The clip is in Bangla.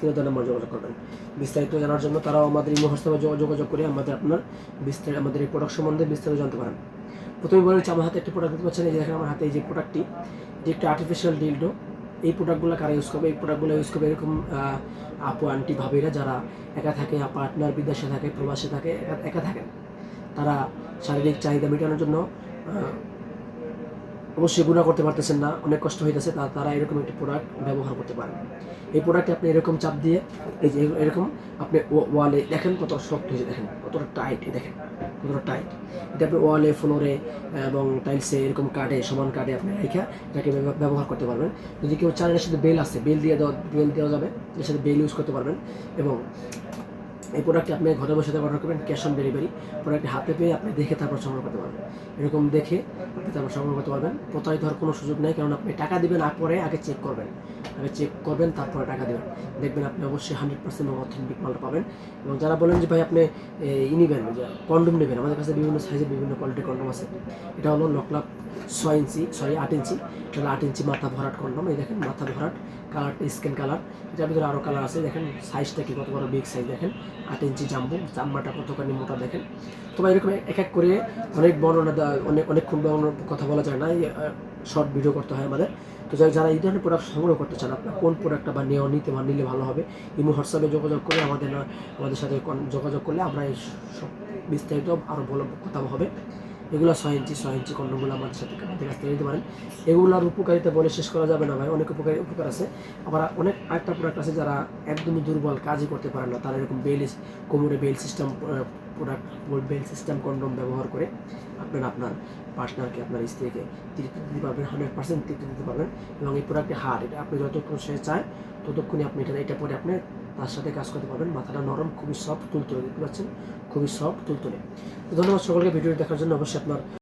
স্ক্রিনে দেওয়া নাম্বার যোগাযোগ করবেন। বিস্তারিত জানার জন্য তারাও আমাদের ইমো হোয়াটসঅ্যাপে যোগাযোগ করে আপনার বিস্তারিত আমাদের এই প্রোডাক্ট সম্বন্ধে বিস্তারিত জানতে পারেন। প্রথমে বলে নিচ্ছি, আমার হাতে একটি প্রোডাক্ট দেখতে পাচ্ছেন, এই যে দেখেন আমার হাতে এই যে প্রোডাক্টটি, যে একটি আর্টিফিশিয়াল ডিলডো। এই প্রোডাক্টগুলো কারা ইউজ করবে? এই প্রোডাক্টগুলো ইউজ করবে এরকম আপু আন্টি ভাবিরা যারা একা থাকে, পার্টনার বিদেশে থাকে, প্রবাসে থাকে, একা থাকেন। তারা শারীরিক চাহিদা মেটানোর জন্য অবশ্যই গুণা করতে পারতেছেন না, অনেক কষ্ট হইতেছে, তারা এরকম একটি প্রোডাক্ট ব্যবহার করতে পারেন। এই প্রোডাক্টে আপনি এরকম চাপ দিয়ে এই যে এরকম আপনি ওয়ালে দেখেন কত শক্ত হয়েছে, দেখেন কতটা টাইট, দেখেন কতটা টাইট। এটা আপনি ওয়ালে, ফ্লোরে এবং টাইলসে এরকম কার্ডে, সমান কার্ডে আপনি রেখে এটাকে ব্যবহার করতে পারবেন। যদি কেউ চান, এর সাথে বেল আছে, বেল দেওয়া যাবে, এর সাথে বেল ইউজ করতে পারবেন। এবং এই প্রোডাক্টটি আপনি ঘরে বসে অর্ডার করবেন, ক্যাশ অন ডেলিভারি। প্রোডাক্টটি হাতে পেয়ে আপনি দেখে তারপর সংগ্রহ করতে পারবেন। এরকম দেখে আপনি তারপর সংগ্রহ করতে পারবেন। প্রতারিত হওয়ার কোনো সুযোগ নেই, কারণ আপনি টাকা দেবেন আগে চেক করবেন, তারপরে টাকা দেবেন। দেখবেন আপনি অবশ্যই 100% অথেন্টিক মালটা পাবেন। এবং যারা বলেন যে ভাই আপনি নেবেন, যে কন্ডোম নেবেন, আমাদের কাছে বিভিন্ন সাইজের বিভিন্ন কোয়ালিটির কন্ডোম আছে। এটা হলো 8 ইঞ্চি, এটা হলো 8 ইঞ্চি মাথা ভরাট কন্ডোম। এই দেখেন মাথা ভরাট, কালারটা স্কিন কালার। এটার ভিতরে আরও কালার আছে, দেখেন সাইজটা কি কত বড় বিগ সাইজ, দেখেন 8 ইঞ্চি জাম্বাটা কতখানি মোটা দেখেন। তো এরকম এক এক করে অনেক বর্ণনা অনেকক্ষণ কথা বলা যায় না, শর্ট ভিডিও করতে হয় আমাদের। তো যারা এই ধরনের প্রোডাক্ট সংগ্রহ করতে চান, আপনার কোন প্রোডাক্টটা বা নিলে ভালো হবে, ইমো হোয়াটসঅ্যাপে যোগাযোগ করে আমাদের সাথে যোগাযোগ করলে আমরা এই সব বিস্তারিত আরও কথা হবে। এগুলো 6 ইঞ্চি কন্ডোমগুলো আমাদের কাছ থেকে নিতে পারেন। এগুলোর উপকারিতা বলে শেষ করা যাবে না ভাই, অনেক উপকার আছে। আবার অনেক আরেকটা প্রোডাক্ট আছে, যারা একদমই দুর্বল, কাজই করতে পারে না, তারা এরকম কোমরে বেল সিস্টেম কন্ডোম ব্যবহার করে আপনার পার্টনারকে, আপনার স্ত্রীকে তৃপ্তি দিতে পারবেন, 100% তৃপ্তি দিতে পারবেন। এবং এই প্রোডাক্টটি হার্ড, এটা আপনি যতক্ষণ সে চায় ততক্ষণই আপনি এটা পরে আপনি তার সাথে কাজ করতে পারবেন। মাথাটা নরম, খুবই সফট তুলতুলে, দেখতে পাচ্ছেন, খুবই সফট তুলতুলে। তো ধন্যবাদ সকলকে ভিডিওটি দেখার জন্য। অবশ্যই আপনার